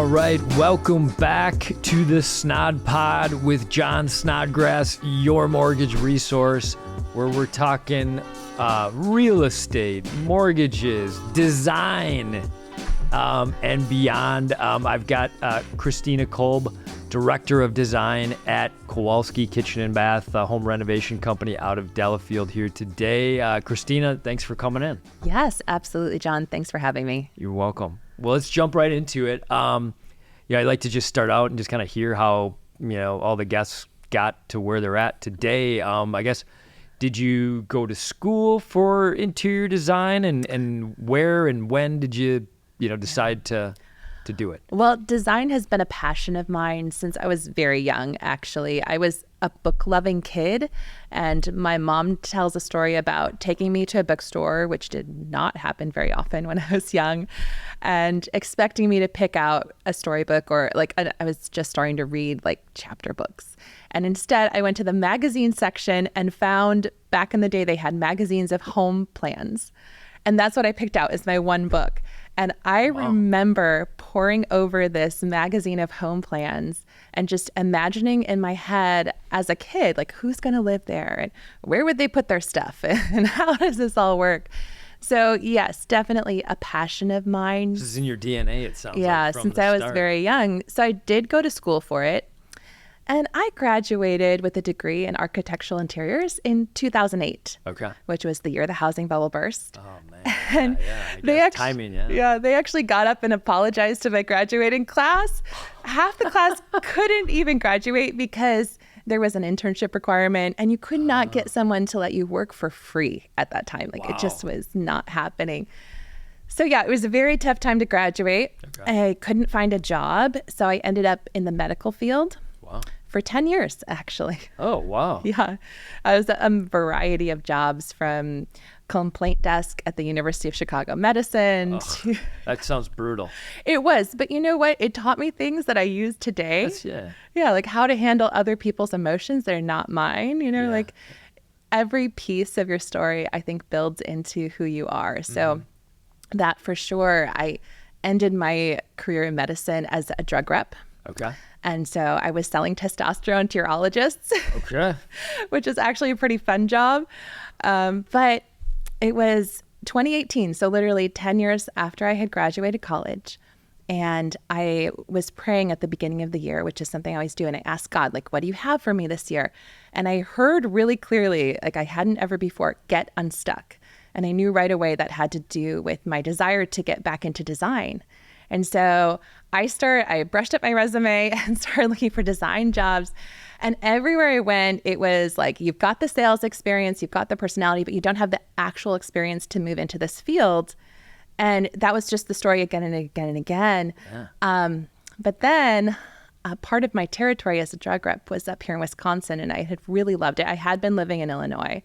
All right, welcome back to the Snod Pod with John Snodgrass, your mortgage resource, where we're talking real estate, mortgages, design, and beyond. I've got Christina Kolb, Director of Design at Kowalske Kitchen Bath, a home renovation company out of Delafield here today. Christina, thanks for coming in. Yes, absolutely, John. Thanks for having me. You're welcome. Well, let's jump right into it. I'd like to just start out and just kind of hear how, all the guests got to where they're at today. I guess, did you go to school for interior design, and where and when did you, decide to do it? Well, design has been a passion of mine since I was very young, actually. I was a book-loving kid, and my mom tells a story about taking me to a bookstore, which did not happen very often when I was young, and expecting me to pick out a storybook, or I was just starting to read chapter books. And instead, I went to the magazine section and found, back in the day, they had magazines of home plans. And that's what I picked out as my one book. And I remember poring over this magazine of home plans and just imagining in my head as a kid, who's going to live there and where would they put their stuff and how does this all work? So yes, definitely a passion of mine. This is in your DNA, it sounds like. From since I was very young. So I did go to school for it. And I graduated with a degree in architectural interiors in 2008. Okay. Which was the year the housing bubble burst. Oh, man. And timing, they actually got up and apologized to my graduating class. Half the class couldn't even graduate because there was an internship requirement, and you could not get someone to let you work for free at that time. It just was not happening. So yeah, it was a very tough time to graduate. Okay. I couldn't find a job, so I ended up in the medical field. Wow. For 10 years, actually. Oh, wow. Yeah. I was at a variety of jobs, from complaint desk at the University of Chicago Medicine. That sounds brutal. It was. But you know what? It taught me things that I use today. Yeah, like how to handle other people's emotions. They're not mine. Every piece of your story, I think, builds into who you are. So that for sure, I ended my career in medicine as a drug rep. Okay. And so I was selling testosterone to urologists, which is actually a pretty fun job. But it was 2018, so literally 10 years after I had graduated college. And I was praying at the beginning of the year, which is something I always do. And I asked God, what do you have for me this year? And I heard really clearly, I hadn't ever before, get unstuck. And I knew right away that had to do with my desire to get back into design. And so I brushed up my resume and started looking for design jobs. And everywhere I went, it was you've got the sales experience, you've got the personality, but you don't have the actual experience to move into this field. And that was just the story again and again and again. Yeah. But then part of my territory as a drug rep was up here in Wisconsin, and I had really loved it. I had been living in Illinois.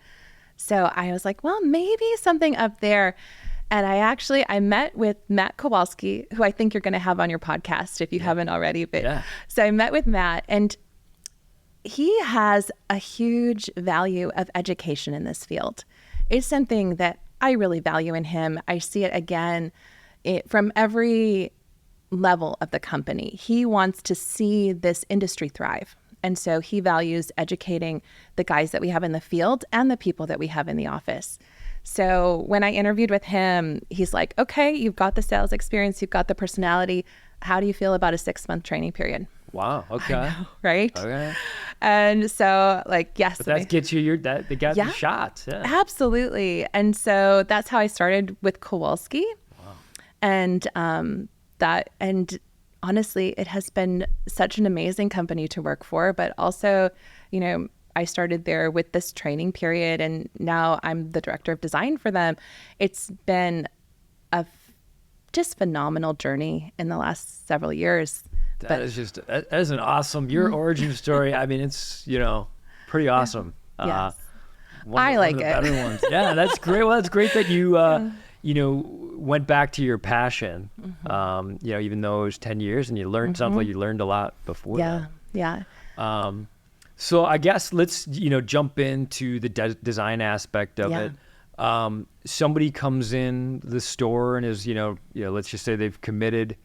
So I was like, well, maybe something up there. And I met with Matt Kowalske, who I think you're going to have on your podcast if you haven't already. But So I met with Matt, and he has a huge value of education in this field. It's something that I really value in him. I see it again from every level of the company. He wants to see this industry thrive. And so he values educating the guys that we have in the field and the people that we have in the office. So when I interviewed with him, he's like, okay, you've got the sales experience, you've got the personality. How do you feel about a 6-month training period? Wow. Okay. I know, right? Okay. And so yes. But that gets you they got the shots. Yeah. Absolutely. And so that's how I started with Kowalske. Wow. And and honestly, it has been such an amazing company to work for, but also, I started there with this training period, and now I'm the director of design for them. It's been a just phenomenal journey in the last several years. That is an awesome, your origin story. I mean, it's, pretty awesome. Yes. I like it. Better ones. Yeah, that's great. Well, it's great that you, went back to your passion, even though it was 10 years and you learned, sounds like you learned a lot before that. Yeah. So I guess let's, jump into the design aspect of it. Somebody comes in the store and is, let's just say they've committed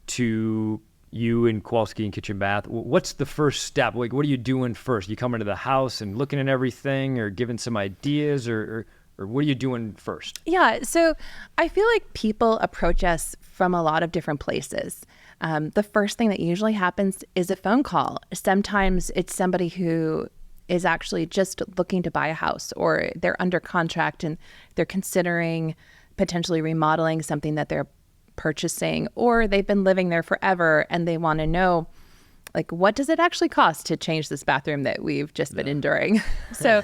to you and Kowalske Kitchen Bath, what's the first step? Like, what are you doing first? You come into the house and looking at everything, or giving some ideas, or what are you doing first? Yeah, so I feel like people approach us from a lot of different places. The first thing that usually happens is a phone call. Sometimes it's somebody who is actually just looking to buy a house, or they're under contract and they're considering potentially remodeling something that they're purchasing, or they've been living there forever and they want to know, like, what does it actually cost to change this bathroom that we've just been enduring? So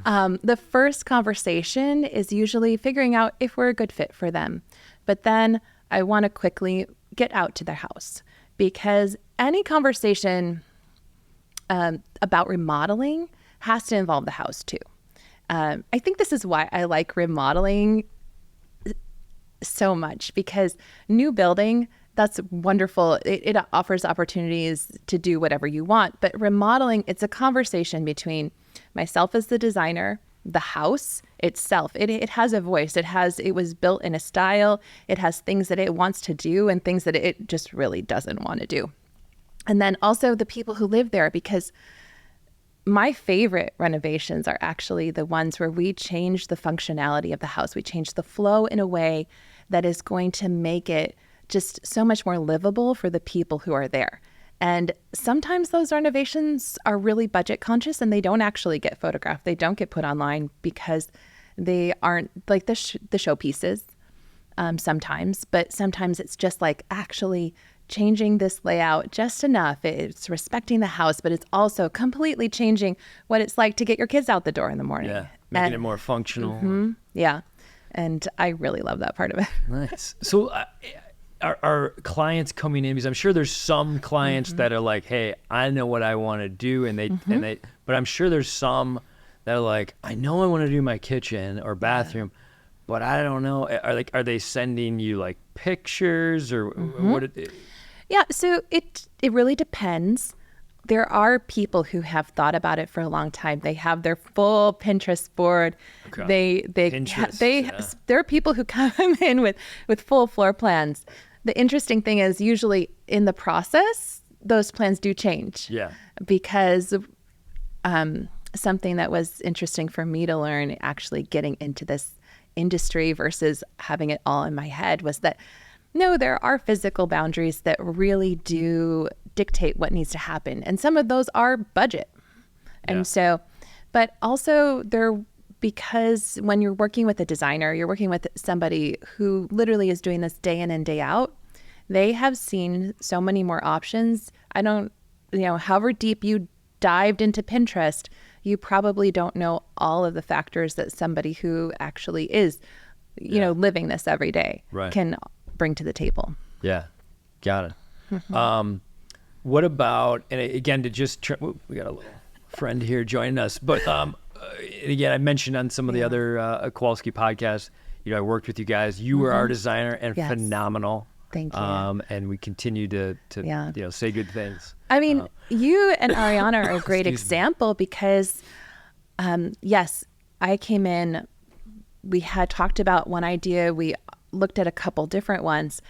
the first conversation is usually figuring out if we're a good fit for them. But then I want to quickly get out to their house, because any conversation about remodeling has to involve the house too. I think this is why I like remodeling so much, because new building, that's wonderful. It offers opportunities to do whatever you want. But remodeling, it's a conversation between myself as the designer, the house itself. It has a voice. It was built in a style. It has things that it wants to do and things that it just really doesn't want to do. And then also the people who live there, because my favorite renovations are actually the ones where we change the functionality of the house. We change the flow in a way that is going to make it just so much more livable for the people who are there. And sometimes those renovations are really budget conscious and they don't actually get photographed. They don't get put online because they aren't like the showpieces sometimes, but sometimes it's just like actually changing this layout just enough. It's respecting the house, but it's also completely changing what it's like to get your kids out the door in the morning. Yeah, making it more functional. Yeah, and I really love that part of it. Nice. So are clients coming in, because I'm sure there's some clients that are like, hey, I know what I want to do, and they but I'm sure there's some that are like, I know I want to do my kitchen or bathroom, but I don't know. Are they sending you like pictures or what? Yeah, so it really depends. There are people who have thought about it for a long time. They have their full Pinterest board. Okay. There are people who come in with full floor plans. The interesting thing is usually in the process, those plans do change. Yeah. Because something that was interesting for me to learn actually getting into this industry versus having it all in my head was that no, there are physical boundaries that really do dictate what needs to happen. And some of those are budget. And so, but also because when you're working with a designer, you're working with somebody who literally is doing this day in and day out. They have seen so many more options. However deep you dived into Pinterest, you probably don't know all of the factors that somebody who actually is, living this every day can bring to the table. Yeah, got it. What about, and again, we got a little friend here joining us, but again, I mentioned on some of the other Kowalske podcasts, I worked with you guys. You were our designer and phenomenal. Thank you. And we continue to say good things. I mean, you and Ariana are a great example because, yes, I came in, we had talked about one idea, we looked at a couple different ones,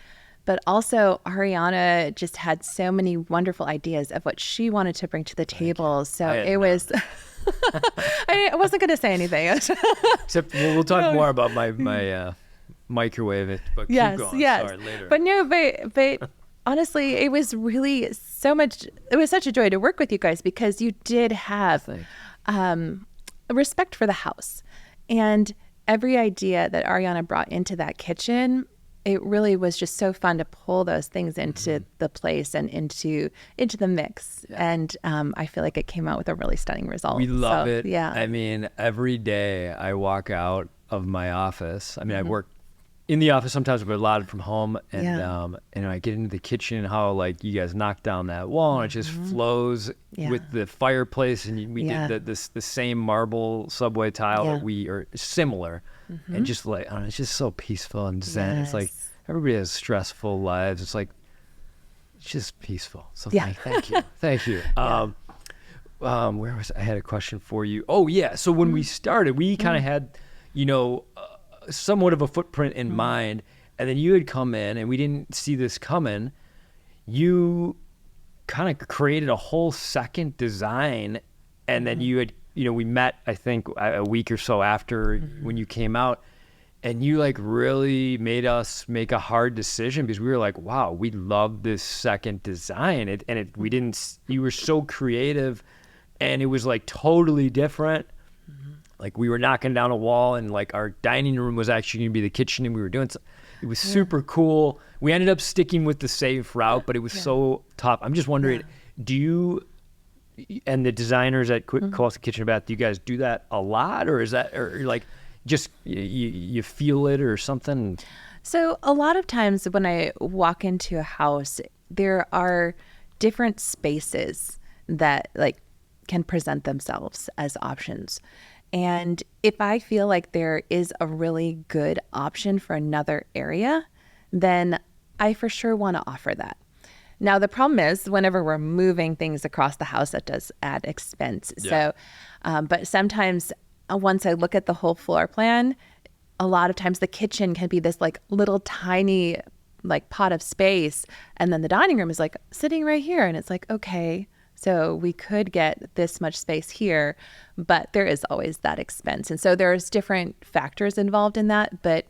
but also Ariana just had so many wonderful ideas of what she wanted to bring to the table. So it was, I wasn't going to say anything. Except we'll talk more about my microwave, but keep going. Sorry, later. But no, but honestly, it was really it was such a joy to work with you guys because you did have respect for the house. And every idea that Ariana brought into that kitchen, it really was just so fun to pull those things into the place and into the mix. Yeah. And I feel like it came out with a really stunning result. We love it. Yeah. I mean, every day I walk out of my office. I mean, I work in the office sometimes, but a lot from home. And I get into the kitchen and how like you guys knock down that wall and it just flows with the fireplace. And we did the same marble subway tile that we are similar. And just like, I don't know, it's just so peaceful and zen. Yes. It's like everybody has stressful lives. It's like, it's just peaceful. So thank you. Thank you. Where was I had a question for you. Oh yeah. So when we started, we kind of had, somewhat of a footprint in mind, and then you had come in and we didn't see this coming. you kind of created a whole second design, and then you had, we met, I think, a week or so after when you came out, and you like really made us make a hard decision because we were like, wow, we love this second design. You were so creative, and it was like totally different. Like we were knocking down a wall, and like our dining room was actually going to be the kitchen, and we were doing it was super cool. We ended up sticking with the safe route, but it was so tough. I'm just wondering, do you and the designers at Kowalske Kitchen Bath, do you guys do that a lot, or is that, or like just you feel it or something? So a lot of times when I walk into a house, there are different spaces that like can present themselves as options. And if I feel like there is a really good option for another area, then I for sure want to offer that. Now, the problem is whenever we're moving things across the house, that does add expense. Yeah. So, but sometimes once I look at the whole floor plan, a lot of times the kitchen can be this like little tiny like pot of space. And then the dining room is like sitting right here. And it's like, okay, so we could get this much space here, but there is always that expense. And so there's different factors involved in that. But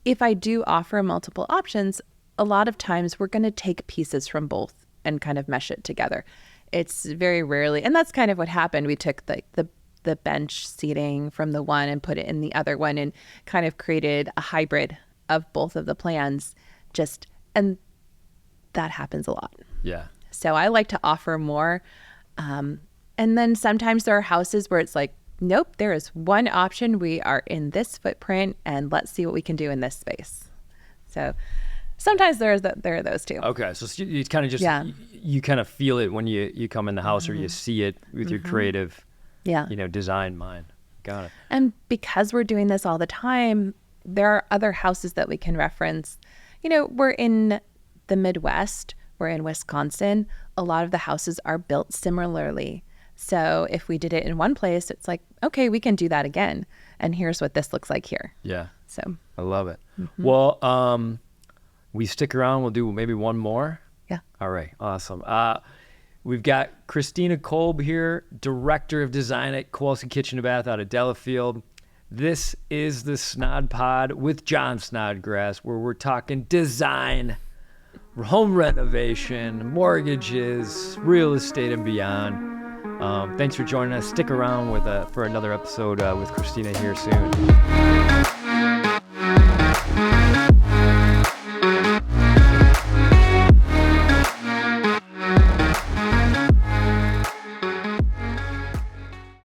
if I do offer multiple options, a lot of times we're going to take pieces from both and kind of mesh it together. It's very rarely, and that's kind of what happened. We took the bench seating from the one and put it in the other one and kind of created a hybrid of both of the plans. And that happens a lot. Yeah. So I like to offer more. And then sometimes there are houses where it's like, nope, there is one option. We are in this footprint and let's see what we can do in this space. So sometimes there are those two. Okay. So you kind of just, you kind of feel it when you come in the house or you see it with your creative, design mind. Got it. And because we're doing this all the time, there are other houses that we can reference. We're in the Midwest. We're in Wisconsin. A lot of the houses are built similarly. So if we did it in one place, it's like, okay, we can do that again. And here's what this looks like here. Yeah. So I love it. Well, we stick around. We'll do maybe one more. Yeah. All right. Awesome. We've got Christina Kolb here, Director of Design at Kowalske Kitchen Bath out of Delafield. This is the Snod Pod with John Snodgrass, where we're talking design, home renovation, mortgages, real estate, and beyond. Thanks for joining us. Stick around for another episode with Christina here soon.